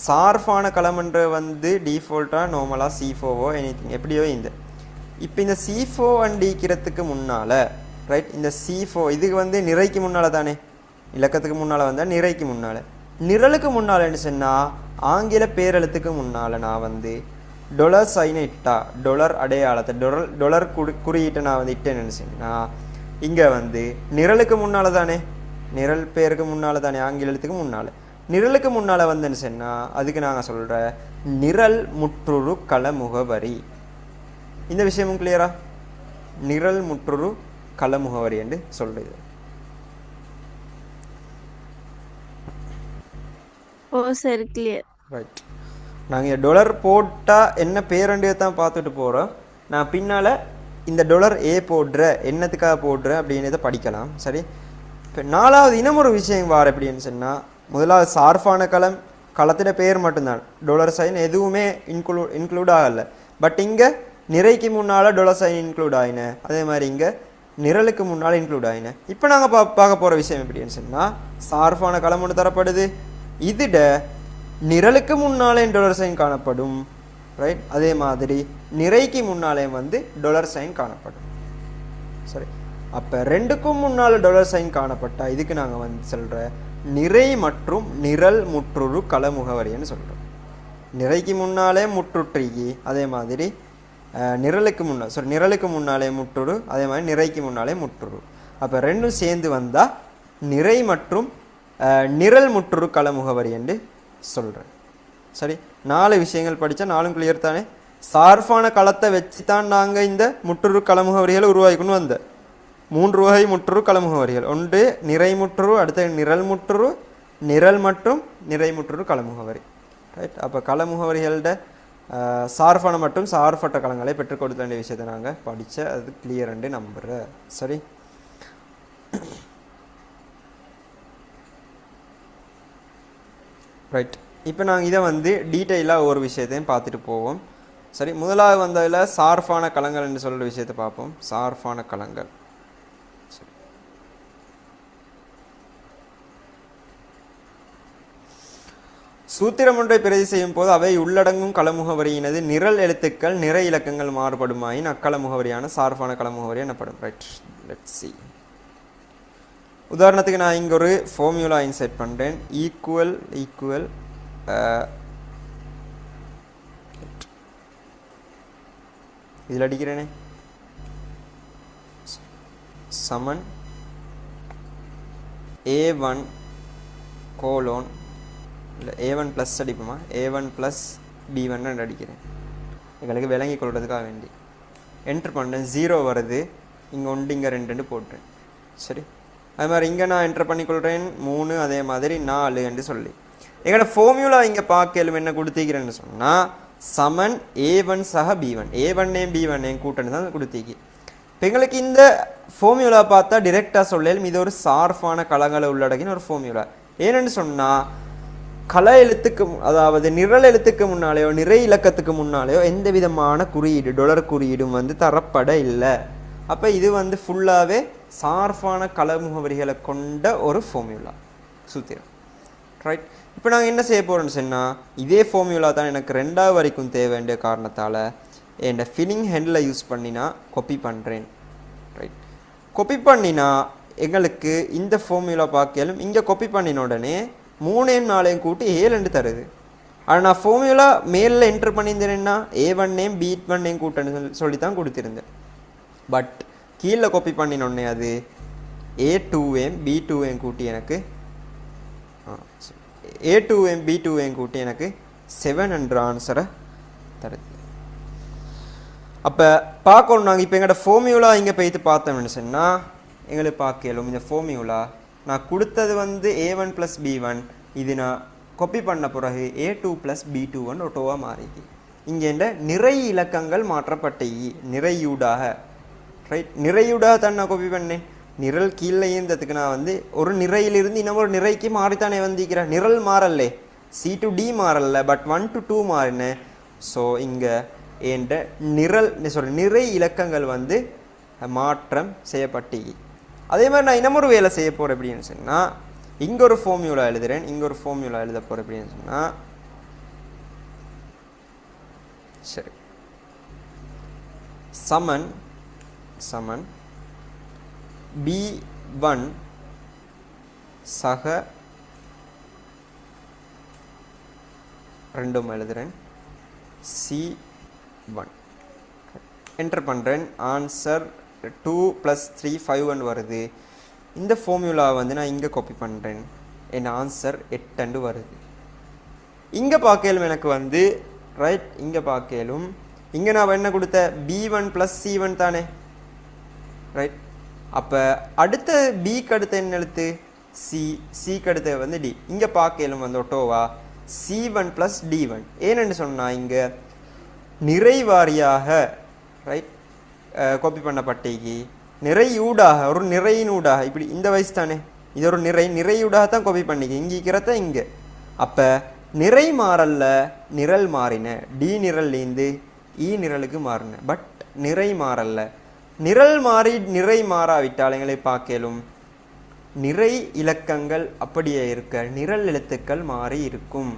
Speaker 1: சார்பான களமன்ற வந்து டிஃபால்ட்டாக நார்மலாக C4ஓ எனிதிங் எப்படியோ இந்த. இப்போ இந்த C4 அண்டிக்கிறதுக்கு முன்னால் ரைட், இந்த C4 இதுக்கு வந்து நிறைக்கு முன்னால் தானே, இலக்கத்துக்கு முன்னால் வந்தால் நிறைக்கு முன்னால். நிரலுக்கு முன்னால் என்ன சொன்னால் ஆங்கில பேரெழுத்துக்கு முன்னால் நான் வந்து டொலர் சைனை இட்டா, டொலர் அடையாளத்தை டொலர் குறியீட்டை நான் வந்து இட்டேன்னு நினச்சேன்னா, இங்கே வந்து நிரலுக்கு முன்னால் தானே, நிரல் பேருக்கு முன்னால் தானே, ஆங்கில எழுத்துக்கு முன்னால். நிரலுக்கு முன்னால் வந்துன்னு சொன்னால் அதுக்கு நாங்கள் சொல்கிற நிரல் முற்றுரு கள முகவரி. இந்த விஷயமும் கிளியரா? நிரல் முற்றுரு கள முகவரி என்று சொல்கிறது.
Speaker 2: ஓ சரி கிளியர்.
Speaker 1: ரைட், நாங்கள் டொலர் போட்டால் என்ன பேரண்டியை தான் பார்த்துட்டு போகிறோம். நான் பின்னால் இந்த டொலர் போடுற என்னத்துக்காக போடுறேன் அப்படின்றத படிக்கலாம். சரி, இப்போ நாலாவது இன்னும் ஒரு விஷயம் வார எப்படின்னு சொன்னால், முதலாவது சார்பான களத்திட பேர் மட்டும்தான், டொலர் சைன் எதுவுமே இன்க்ளூட் ஆகலை. பட் இங்கே நிறைக்கு முன்னால் டொலர் சைன் இன்க்ளூட் ஆகின, அதே மாதிரி இங்கே நிரலுக்கு முன்னால் இன்க்ளூட் ஆகின. இப்போ நாங்கள் பார்க்க போகிற விஷயம் எப்படின்னு சொன்னால், சார்பான களம் ஒன்று தரப்படுது, இதிட நிரலுக்கு முன்னாலே டொலர் சைன் காணப்படும். ரைட், அதே மாதிரி நிறைக்கு முன்னாலே வந்து டொலர் சைன் காணப்படும். சரி, அப்போ ரெண்டுக்கும் முன்னால் டொலர் சைன் காணப்பட்டால் இதுக்கு நாங்கள் வந்து சொல்கிற நிறை மற்றும் நிரல் முற்றுரு கள முகவரின்னு சொல்கிறோம். நிறைக்கு முன்னாலே முற்றுற்றி, அதே மாதிரி நிரலுக்கு முன்னாலே முற்றுரு, அதே மாதிரி நிறைக்கு முன்னாலே முற்றுரு. அப்போ ரெண்டும் சேர்ந்து வந்தால் நிறை மற்றும் நிரல் முற்றுரு கள முகவரி என்று சொல்கிறேன். சரி, 4 விஷயங்கள் படித்தா 4 கிளியர் தானே. சார்பான களத்தை வச்சு தான் நாங்கள் இந்த முற்றுரு கள முகவரிகளை உருவாக்கிக்கொண்டு வந்த 3 வகை முற்றுரு கள முகவரிகள். ஒன்று நிறை முற்றுரு, அடுத்த நிரல் முற்றுரு, நிரல் மற்றும் நிறை முற்றுரு கள முகவரி. ரைட், அப்போ கள முகவரிகளோட சார்பான மற்றும் சார்பற்ற களங்களை பெற்றுக் கொடுக்க வேண்டிய விஷயத்தை நாங்கள் படித்த அது கிளியர்ண்டு நம்புகிறேன். சரி, ரைட். இப்போ நாங்கள் இதை வந்து டீட்டெயிலாக ஒரு விஷயத்தையும் பார்த்துட்டு போவோம். சரி, முதலாவது வந்ததில் சார்பான களங்கள் என்று சொல்கிற விஷயத்தை பார்ப்போம். சார்பான களங்கள். சூத்திரம் ஒன்றை பிரதி செய்யும் போது அவை உள்ளடங்கும் களமுகவரியினது நிரல் எழுத்துக்கள் நிறை இலக்கங்கள் மாறுபடுமாயின் அக்கள முகவரியான சார்பான களமுகவரி எனப்படும். Right, let's see. உதாரணத்துக்கு நான் இங்கே ஒரு ஃபார்முலா இன்செர்ட் பண்ணுறேன். ஈக்குவல் இதில் அடிக்கிறேனே சமன் A1 கோலோன் இல்லை A1 plus அடிப்போமா, A1 plus B1 அடிக்கிறேன் எங்களுக்கு விளங்கி கொள்றதுக்காக வேண்டி. என்ட்ரு பண்ணுறேன், 0 வருது, இங்கே 1 இங்கே 2 போட்டுறேன். சரி, அது மாதிரி இங்கே நான் என்ட்ரு பண்ணிக்கொள்கிறேன் 3, அதே மாதிரி 4 என்று சொல்லி எங்களோட ஃபார்முலா இங்கே பார்க்கலும் என்ன கொடுத்திக்கிறேன்னு சொன்னால் சமன் A1 சக B1, A1 B1 கூட்டணி தான் கொடுத்திக்கு. இப்போ எங்களுக்கு இந்த ஃபார்முலா பார்த்தா டிரெக்டாக சொல்லலும் இது ஒரு சார்பான களங்களை உள்ளடக்கின ஒரு ஃபார்முலா. ஏன்னு சொன்னால் கள எழுத்துக்கு, அதாவது நிரல் எழுத்துக்கு முன்னாலேயோ நிறை இலக்கத்துக்கு முன்னாலேயோ எந்த விதமான குறியீடு டொலர் குறியீடும் வந்து தரப்பட இல்லை. அப்போ இது வந்து ஃபுல்லாகவே சார்பான கள முகவரிகளை கொண்ட ஒரு ஃபார்முலா சூத்திரம். ரைட், இப்போ நாங்கள் என்ன செய்ய போகிறோம்னு சொன்னால் இதே ஃபார்முலா தான் எனக்கு 2வது வரைக்கும் தேவை வேண்டிய காரணத்தால் என் ஃபில்லிங் ஹேண்டில் யூஸ் பண்ணினா காப்பி பண்ணுறேன். ரைட், காப்பி பண்ணினா எங்களுக்கு இந்த ஃபார்முலா பார்க்கலும் இங்கே காப்பி பண்ணின உடனே 3 4 கூட்டி 7 தருது. ஆனால் நான் ஃபார்முலா மேலில் என்ட்ரு பண்ணியிருந்தேன்னா A1 B1 கூட்டன்னு சொல்லி தான் கொடுத்துருந்தேன். பட் கீழே காப்பி பண்ணினோடனே அது A2 B2 கூட்டி எனக்கு A2 B2 கூட்டி எனக்கு 700 ஆன்சரை தருது. அப்போ பார்க்கணும் நாங்கள் இப்போ எங்களோட ஃபார்முலா இங்கே போய்த்து பார்த்தோம்னு சொன்னால் எங்களுக்கு பார்க்கலும் இந்த ஃபார்முலா நான் கொடுத்தது வந்து A1 ப்ளஸ் B1, இது நான் காப்பி பண்ண பிறகு A2 ப்ளஸ் B2 ஒட்டோவாக மாறிக்கு. இங்கே இந்த நிறை இலக்கங்கள் மாற்றப்பட்ட நிறையூடாக. ரைட், நிறையூடாக தான் நான் காப்பி பண்ணேன். நிரல் கீழே இருந்ததுக்கு நான் வந்து ஒரு நிறையிலிருந்து இன்னும் ஒரு நிறைக்கு மாறித்தானே வந்திக்கிறேன். நிரல் மாறல்லே, C to D மாறல்ல, பட் 1 to 2 மாறினேன். ஸோ இங்கே என்ற நிறை இலக்கங்கள் வந்து மாற்றம் செய்யப்பட்டு. அதே மாதிரி நான் இன்னமொரு வேலை செய்ய போகிறேன் எப்படின்னு சொன்னால் இங்கே ஒரு ஃபார்முலா எழுதுகிறேன், இங்கே ஒரு ஃபார்முலா எழுத போகிறேன் எப்படின்னு சொன்னால் சரி சமன் B1 சக 2 எழுதுகிறேன் C1 என்டர் பண்ணுறேன். ஆன்சர் 2 + 3 5 வருது. இந்த ஃபார்முலா வந்து நான் இங்கே காப்பி பண்ணுறேன், என் ஆன்சர் 8 வருது. இங்கே பார்க்கலும் எனக்கு வந்து ரைட், இங்கே பார்க்கலும் இங்கே நான் என்ன கொடுத்த B1 + C1 தானே. ரைட், அப்போ அடுத்த பிக்கு அடுத்த என்ன எழுத்து சிக்கு அடுத்த வந்து டி. இங்கே பார்க்கலும் வந்து ஒட்டோவா C1 + D1. ஏன்னு சொன்னால் இங்கே நிறைவாரியாக ரைட் காப்பி பண்ணப்பட்டேக்கு நிறையூடாக ஒரு நிறையினூடாக இப்படி இந்த வயசு தானே, இது ஒரு நிறையூடாக தான் காப்பி பண்ணிக்க இங்கே இருக்கிறத இங்கே. அப்போ நிறை மாறல்ல, நிரல் மாறின. டி நிரல்லேருந்து இ நிரலுக்கு மாறின, பட் நிறை மாறல்ல. நிரல் மாறி நிறை மாறாவிட்டால் எங்களை பார்க்கலும் நிறை இலக்கங்கள் அப்படியே இருக்க நிரல் எழுத்துக்கள் மாறி இருக்கும்.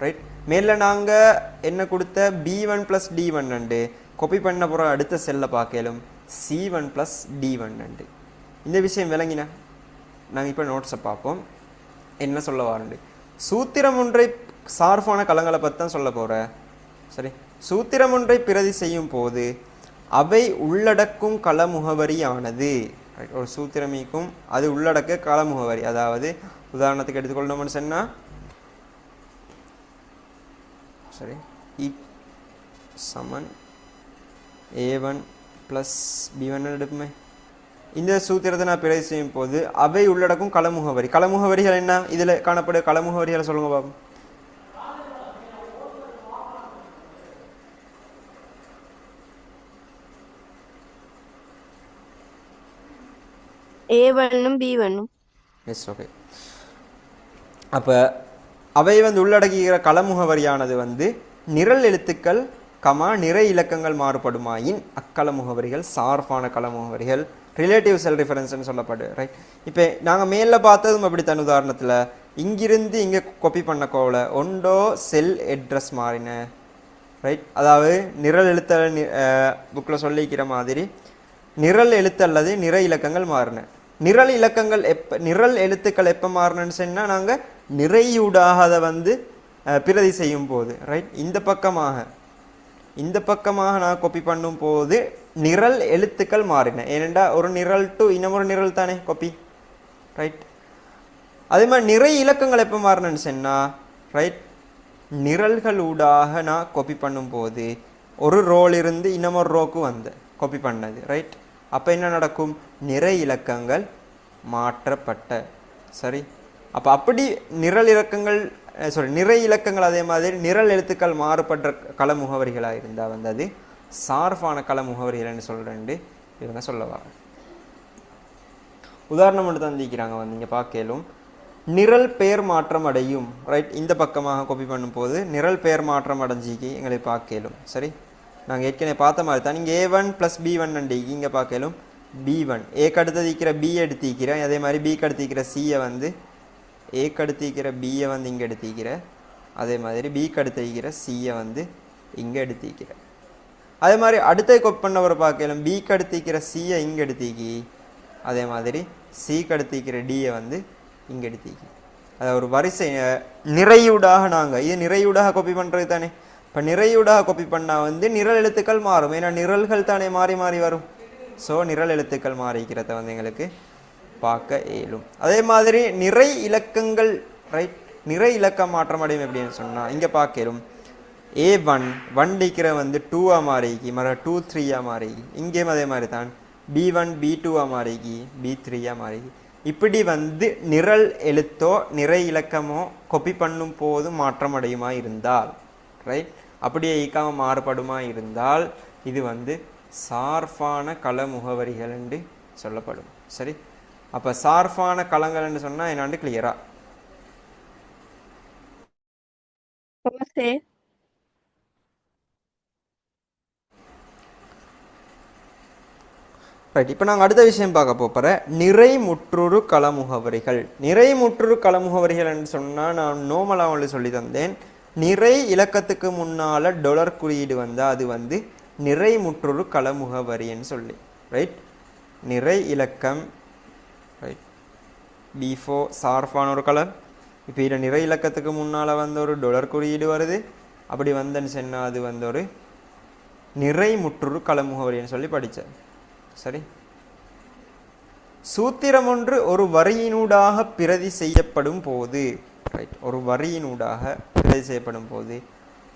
Speaker 1: ரைட், மேலே நாங்கள் என்ன கொடுத்த B1 + D1 காப்பி பண்ண போகிற அடுத்த செல்லை பார்க்கலும் C1 + D1. இந்த விஷயம் விளங்கினா நாங்கள் இப்போ நோட்ஸை பார்ப்போம். என்ன சொல்ல வாரண்டு சூத்திரம் ஒன்றை சார்பான களங்களை பற்றி தான் சொல்ல போகிறேன். சரி, சூத்திரம் ஒன்றை பிரதி செய்யும் போது அவை உள்ளடக்கும் கள முகவரியானது. ஒரு சூத்திரமிக்கும் அது உள்ளடக்க கள முகவரி. அதாவது உதாரணத்துக்கு எடுத்துக்கொள்ளணும்னு சொன்னால் சரி சமன் A1 + B1 எடுப்புமே. இந்த சூத்திரத்தை நான் பிரதி செய்யும் போது அவை உள்ளடக்கும் கள முகவரி. கள முகவரிகள் என்ன, இதில் காணப்படும் கள முகவரிகளை சொல்லுங்க பாப்போம்.
Speaker 2: A1ம் B1ம்.
Speaker 1: Yes okay. அப்போ அவை வந்து உள்ளடக்குகிற களமுகவரியானது வந்து நிரல் எழுத்துக்கள் நிறை இலக்கங்கள் மாறுபடுமாயின் அக்கள முகவரிகள் சார்பான கள முகவரிகள் ரிலேட்டிவ் செல் ரெஃபரன்ஸ்னு சொல்லப்படு. ரைட். இப்போ நாங்கள் மேலே பார்த்ததும் அப்படித்தான். உதாரணத்தில் இங்கிருந்து இங்கே காப்பி பண்ண கோவல ஒண்டோ செல் அட்ரஸ் மாறின. ரைட். அதாவது நிரல் எழுத்த புக்கில் சொல்லிக்கிற மாதிரி நிரல் எழுத்து அல்லது நிறை இலக்கங்கள் மாறின. நிரல் இலக்கங்கள் நிரல் எழுத்துக்கள் எப்போ மாறினு சொன்னால் நாங்கள் நிறையூடாக அதை வந்து பிரதி செய்யும் போது. ரைட். இந்த பக்கமாக நான் காப்பி பண்ணும் போது நிரல் எழுத்துக்கள் மாறின. ஏனெண்டா ஒரு நிரல் டு இன்னொரு நிரல் தானே காப்பி. ரைட். அதே மாதிரி நிறை இலக்கங்கள் எப்போ மாறினு சொன்னால் ரைட் நிரல்கள் ஊடாக நான் காப்பி பண்ணும்போது ஒரு ரோல் இருந்து இன்னமொரு ரோக்கு வந்து காப்பி பண்ணது. ரைட். அப்போ என்ன நடக்கும்? நிறை இலக்கங்கள் மாற்றப்பட்ட. சரி. அப்போ அப்படி நிரல் இலக்கங்கள் நிறை இலக்கங்கள் அதே மாதிரி நிரல் எழுத்துக்கள் மாறுபட்ட கள முகவரிகளாக இருந்தால் வந்து அது சார்பான கள முகவரிகள்னு சொல்கிறேன்ட்டு இவங்க சொல்லவா. உதாரணம் மட்டும் தந்திக்கிறாங்க வந்து இங்கே பார்க்கலும் நிரல் பெயர் மாற்றம் அடையும். ரைட். இந்த பக்கமாக காப்பி பண்ணும்போது நிரல் பெயர் மாற்றம் அடைஞ்சிக்கு எங்களை பார்க்கலும். சரி. நாங்கள் ஏற்கனவே பார்த்த மாதிரி தான் இங்கே A1 + B1 அண்டிக்கு இங்கே பார்க்கலும் B1 ஏக்கு அடுத்ததிக்கிற B எடுத்திக்கிறேன். அதே மாதிரி பிக்கு அடுத்திக்கிற சியை வந்து ஏக்கு அடுத்திக்கிற பியை வந்து இங்கே எடுத்திக்கிற. அதே மாதிரி பிக்கு அடுத்திக்கிற சியை வந்து இங்கே எடுத்திக்கிற. அதே மாதிரி அடுத்த கொப் பண்ணவரை பார்க்கலும் பிக்கு அடுத்திக்கிற சியை இங்கே எடுத்திக்கி. அதே மாதிரி சிக்கு அடுத்திக்கிற டியை வந்து இங்கே எடுத்திக்கி. அதை ஒரு வரிசை நிறையூடாக நாங்கள் இது நிறையூடாக காப்பி பண்ணுறது தானே. இப்போ நிறையூடாக காப்பி பண்ணால் வந்து நிரல் எழுத்துக்கள் மாறும். ஏன்னா நிரல்கள் தானே மாறி மாறி வரும். ஸோ நிரல் எழுத்துக்கள் மாறிக்கிறத வந்து எங்களுக்கு பார்க்க இயலும். அதே மாதிரி நிறை இலக்கங்கள் ரைட் நிறை இலக்கம் மாற்றம் அடையும் எப்படின்னு சொன்னால் இங்கே பார்க்கலும் A1 1 வந்து 2ஆக மாறிக்கி, மற 2 3ஆக மாறிக்கி. இங்கேயும் அதே மாதிரி தான் B1 B2ஆக மாறிக்கி, B3ஆக மாறிக்கி. இப்படி வந்து நிரல் எழுத்தோ நிறை இலக்கமோ காப்பி பண்ணும் போது மாற்றம் அடையுமா இருந்தால் ரைட் அப்படியே ஈக்காம மாறுபடுமா இருந்தால் இது வந்து சார்பான கள முகவரிகள் என்று சொல்லப்படும். சரி. அப்போ சார்பான களங்கள் என்று சொன்னால் என்னாண்டு கிளியரா? ரைட். இப்போ நாங்கள் அடுத்த விஷயம் பார்க்க போகிற நிறை முற்றுரு கள முகவரிகள். நிறை முற்றுரு கள முகவரிகள் என்று சொன்னால் நான் நோமலாக ஒன்று சொல்லி தந்தேன். நிறை இலக்கத்துக்கு முன்னால் டொலர் குறியீடு வந்தால் அது வந்து நிறை முற்றுரு கள முகவரின்னு சொல்லி. ரைட். நிறை இலக்கம் ரைட் B4 சார்பான ஒரு கலர். இப்போ இதில் நிறை இலக்கத்துக்கு முன்னால் வந்து ஒரு டொலர் குறியீடு வருது. அப்படி வந்தேன்னு சொன்னால் அது வந்து ஒரு நிறை முற்றுரு கள முகவரின்னு சொல்லி படித்தேன். சரி. சூத்திரம் ஒன்று ஒரு வரியினூடாக பிரதி செய்யப்படும் போது ரைட் ஒரு வரியினூடாக பிரதி செய்யப்படும் போது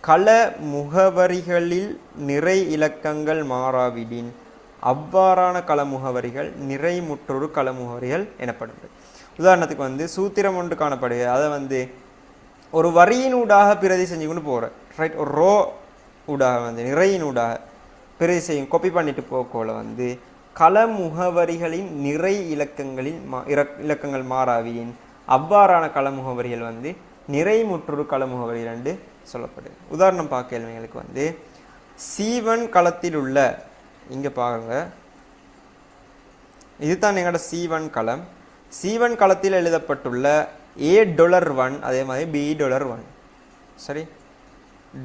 Speaker 1: கள முகவரிகளில் நிறை இலக்கங்கள் மாறாவிடின் அவ்வாறான கள முகவரிகள் நிறை முற்றுரு கள முகவரிகள் எனப்படுது. உதாரணத்துக்கு வந்து சூத்திரம் ஒன்று காணப்படுது. அதை வந்து ஒரு வரியினூடாக பிரதி செஞ்சு கொண்டு போகிறேன். ரைட். ஒரு ரோ ஊடாக வந்து நிறையினூடாக பிரதி செய்யும் காப்பி பண்ணிட்டு போக்கோல வந்து கள முகவரிகளின் நிறை இலக்கங்களின் இலக்கங்கள் மாறாவியின் அவ்வாறான கள முகவரிகள் வந்து நிறை முற்றுரு கள முகவரிகள் என்று சொல்லப்படுது. உதாரணம் பார்க்க எங்களுக்கு வந்து C1 களத்தில் உள்ள இங்கே பாருங்க இதுதான் எங்களோட C1 களம். C1 களத்தில் எழுதப்பட்டுள்ள $1 அதே மாதிரி $1. சரி.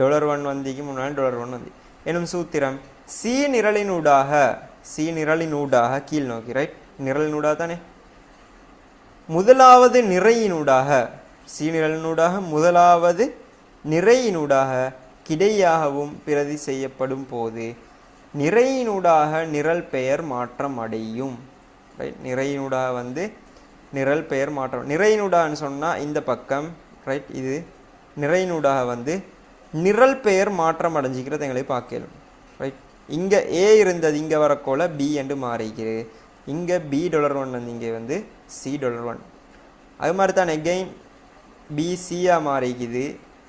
Speaker 1: $1 வந்திக்கு முன்னாடி $1 வந்து எனும் சூத்திரம் சி நிரலினூடாக கீழ் நோக்கி ரைட் நிரலினூடாக தானே முதலாவது நிறையினூடாக சி நிரலினூடாக முதலாவது நிறையினூடாக கிடையாகவும் பிரதி செய்யப்படும் போது நிறையினூடாக நிரல் பெயர் மாற்றம் அடையும். ரைட். நிறையினூடாக வந்து நிரல் பெயர் மாற்றம் நிறையினூடான்னு சொன்னால் இந்த பக்கம் ரைட் இது நிறையினூடாக வந்து நிரல் பெயர் மாற்றம் அடைஞ்சிக்கிறது எங்களை பார்க்கலாம். ரைட். இங்கே A இருந்தது இங்கே வரக்கோல B என்று மாறிக்கிறது. இங்கே $1 வந்து இங்கே வந்து $C1. அது மாதிரி தான் எகெயின் B C-ஆக மாறிக்குது,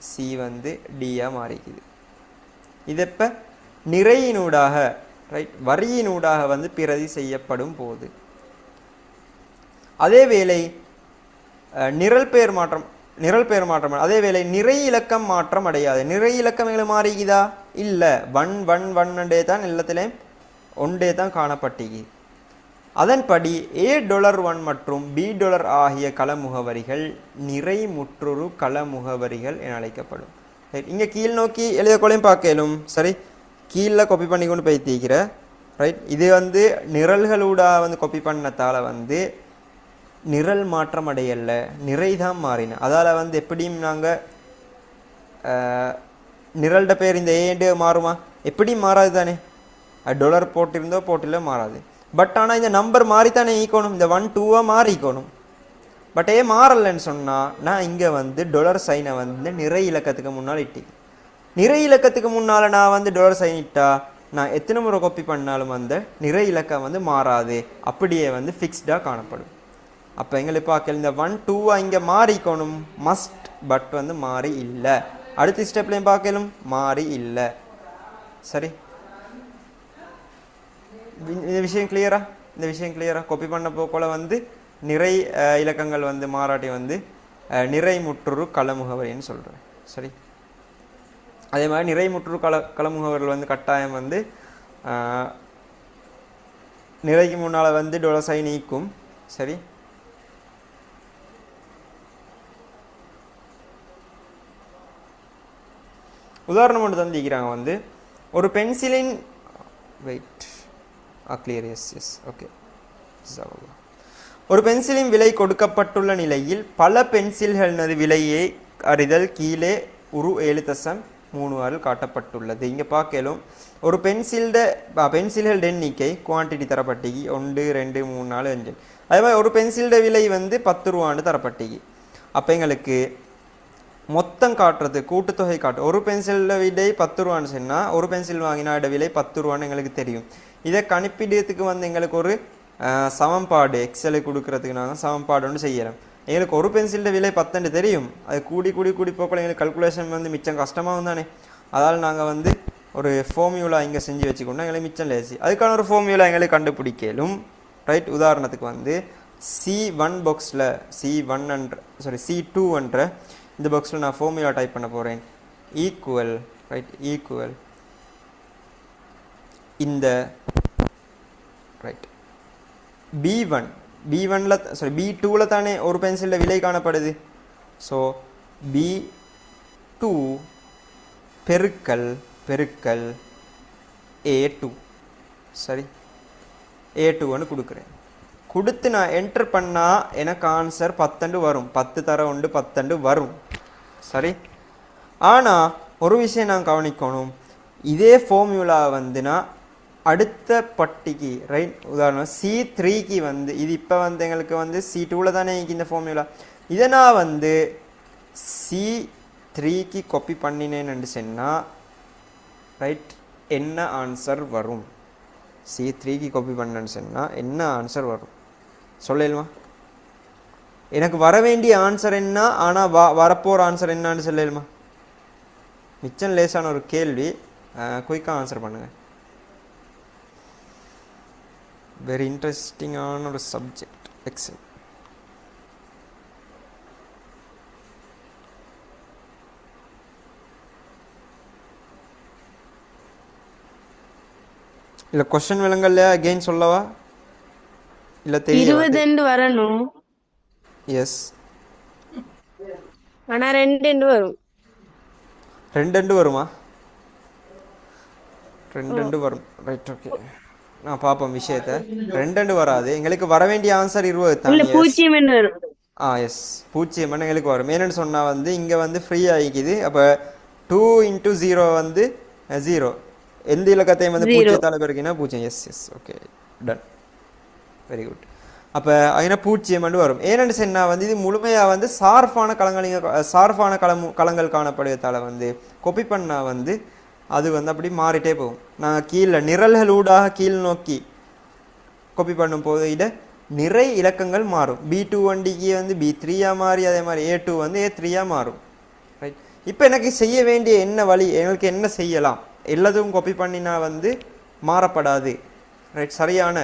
Speaker 1: C வந்து D-ஆக மாறிக்குது. இது இப்போ நிறையினூடாக ரைட் வரியினூடாக வந்து பிரதி செய்யப்படும் போது அதே வேளை நிரல் பெயர் மாற்றம் அதே வேளை நிறை இலக்கம் மாற்றம் அடையாது. நிறை இலக்கம் எங்களுக்கு மாறிக்குதா? இல்லை. 1 தான் எல்லாத்திலையும் ஒன்றே தான் காணப்பட்டிக்கு. அதன்படி $1 மற்றும் $B ஆகிய கள முகவரிகள் நிறை முற்றுரு கள முகவரிகள் என அழைக்கப்படும். ரைட், இங்கே கீழ் நோக்கி எழுதக்கொள்ளையும் பார்க்கலும். சரி, கீழே காப்பி பண்ணி கொண்டு போய் தீக்கிற. ரைட், இது வந்து நிரல்களூடா வந்து காப்பி பண்ணத்தால் வந்து நிரல் மாற்றம் அடையலை, நிறை தான் மாறின. அதால் வந்து எப்படியும் நாங்கள் நிரல்ட பேர் இந்த ஏண்டு மாறுமா? எப்படியும் மாறாது தானே. $, போட்டிருந்தோ போட்டில மாறாது. பட் ஆனால் இந்த நம்பர் மாறித்தானே ஈக்கணும். இந்த 1 2 மாறிக்கணும். பட் மாறலைன்னு சொன்னால் நான் இங்கே வந்து $சைனை வந்து நிறை இலக்கத்துக்கு முன்னால் இட்டி. நிறை இலக்கத்துக்கு முன்னால் நான் வந்து $சைன் இட்டா நான் எத்தனை முறை காப்பி பண்ணாலும் அந்த நிறை இலக்கம் வந்து மாறாது, அப்படியே வந்து ஃபிக்ஸ்டாக காணப்படும். அப்போ எங்களுக்கு பார்க்கல இந்த 1 2 இங்கே மாறிக்கணும் மஸ்ட், பட் வந்து மாறி இல்லை. அடுத்த ஸ்டெப்லையும் பார்க்கலும் மாறி இல்லை. சரி, இந்த விஷயம் கிளியரா? இந்த விஷயம் கிளியரா? காப்பி பண்ண போக்கோல வந்து நிறை இலக்கங்கள் வந்து மாறாட்டி வந்து நிறை முற்றுரு கள முகவரின்னு சொல்கிறேன். சரி, அதே மாதிரி நிறை முற்றுரு கள முகவரிகள் வந்து கட்டாயம் வந்து நிறைக்கு முன்னால் வந்து $சைன் நீக்கும். சரி, உதாரணம் ஒன்று தந்திக்கிறாங்க வந்து ஒரு பென்சிலின் வெயிட் கிளியர். Yes okay. ஒரு பென்சிலின் விலை கொடுக்கப்பட்டுள்ள நிலையில் பல பென்சில்களது விலையை அறிதல் கீழே 7.36 காட்டப்பட்டுள்ளது. இங்கே பார்க்கலும் ஒரு பென்சில்கள் எண்ணிக்கை குவான்டிட்டி தரப்பட்டிக்கு 1 2 3 4 5. அதே மாதிரி ஒரு பென்சில்ட விலை வந்து $10 தரப்பட்டிக்கு. அப்போ எங்களுக்கு மொத்தம் காட்டுறது கூட்டுத்தொகை காட்டு. ஒரு பென்சில்ட விலை $10 சொன்னால் ஒரு பென்சில் வாங்கினா விலை $10 எங்களுக்கு தெரியும். இதை கணிப்பிடத்துக்கு வந்து எங்களுக்கு ஒரு சமன்பாடு எக்ஸலுக்கு கொடுக்கறதுக்கு நாங்கள் சமன்பாடு ஒன்று செய்யலாம். எங்களுக்கு ஒரு பென்சில்ட விலை 10 தெரியும். அது கூடி போக்கல எங்களுக்கு கல்குலேஷன் வந்து மிச்சம் கஷ்டமாகும் தானே. அதால் நாங்கள் வந்து ஒரு ஃபார்முலா இங்கே செஞ்சு வச்சுக்கொண்டோம், எங்களுக்கு மிச்சம் லேசி. அதுக்கான ஒரு ஃபார்முலா எங்களுக்கு கண்டுபிடிக்கலும். ரைட், உதாரணத்துக்கு வந்து C1 பாக்ஸில் C2 இந்த பாக்ஸில் நான் ஃபார்முலா டைப் பண்ண போகிறேன். ஈக்குவல் இந்த ரைட் B2 தானே ஒரு பென்சில்ல விலை காணப்படுது. ஸோ B2 பெருக்கல் A2. சரி, A2ன்னு கொடுக்குறேன். கொடுத்து நான் என்டர் பண்ணால் எனக்கு ஆன்சர் 10 வரும். 10 தர உண்டு 10 வரும். சரி, ஆனால் ஒரு விஷயம் நான் கவனிக்கணும். இதே ஃபார்முலா வந்து நான் அடுத்த பட்டிக்கு ரைட் உதாரணம் C3க்கு வந்து இது இப்போ வந்து எங்களுக்கு வந்து C2 தானே இந்த ஃபார்முலா. இதை நான் வந்து C3க்கு காப்பி பண்ணினேன்னு சொன்னால் ரைட் என்ன ஆன்சர் வரும்? C3க்கு காப்பி பண்ணேன்னு சொன்னால் என்ன ஆன்சர் வரும் சொல்லலுமா? எனக்கு வர வேண்டிய ஆன்சர் என்ன, ஆனால் வரப்போகிற ஆன்சர் என்னன்னு சொல்லலுமா? மிச்சம் லேசான ஒரு கேள்வி, குயிக்காக ஆன்சர் பண்ணுங்கள். வெரி இன்ட்ரெஸ்டிங்கான ஒரு சப்ஜெக்ட் எக்ஸல். இல்லை கொஸ்டின் விலங்கல்ல அகெயின் சொல்லவா? இல்லை தெரியும்
Speaker 2: 20 வரணும்.
Speaker 1: எஸ்,
Speaker 2: ஆனால் 2 வரும்.
Speaker 1: 2 வருமா? 2 வரும். ரைட், ஓகே, நான் பார்ப்போம் விஷயத்தை. 2 வராது. எங்களுக்கு வர வேண்டிய ஆன்சர் 20 தான்.
Speaker 2: வரும்.
Speaker 1: எஸ், 0 எங்களுக்கு வரும். என்னன்னு சொன்னால் வந்து இங்கே வந்து ஃப்ரீ ஆகிக்குது. அப்போ 2 × 0 வந்து 0. எந்த இலக்கத்தையும் வந்து 0 பெருக்கினா 0. Yes okay, done, very good. அப்போ அதில் 0 வரும். ஏன்னு சொன்னால் வந்து இது முழுமையாக வந்து சார்பான களங்கள் காணப்படுவதால் வந்து கொப்பி பண்ணால் வந்து அது வந்து அப்படி மாறிட்டே போகும். நான் கீழே நிரல்களூடாக கீழ் நோக்கி காப்பி பண்ணும்போது இதை நிறை இலக்கங்கள் மாறும். B2 வண்டிக்கு வந்து B3 மாறி அதே மாதிரி A2 வந்து A3 மாறும். ரைட், இப்போ எனக்கு செய்ய வேண்டிய என்ன வழி, எங்களுக்கு என்ன செய்யலாம்? எல்லாத்துக்கும் காப்பி பண்ணினா வந்து மாறப்படாது. ரைட், சரியான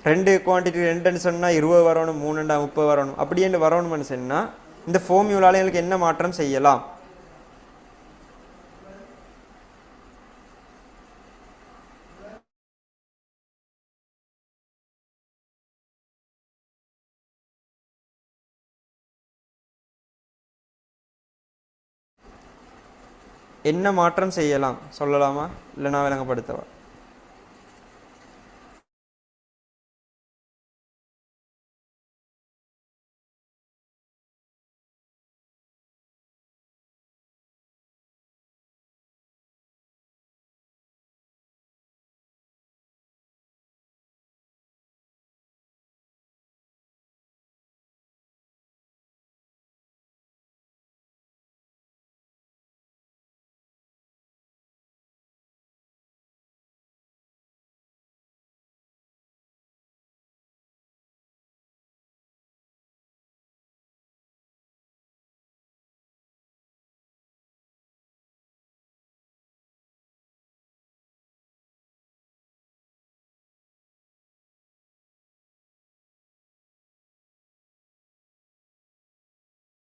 Speaker 1: ரெண்டு குவான்டிட்டி ரெண்டுன்னு சொன்னால் 20 வரணும், 3ண்டா 30 வரணும், அப்படியே வரணும்னு சொன்னால் இந்த ஃபார்முலால எங்களுக்கு என்ன மாற்றம் செய்யலாம்? என்ன மாற்றம் செய்யலாம் சொல்லலாமா? இல்லை நான் விளங்கப்படுத்தவா?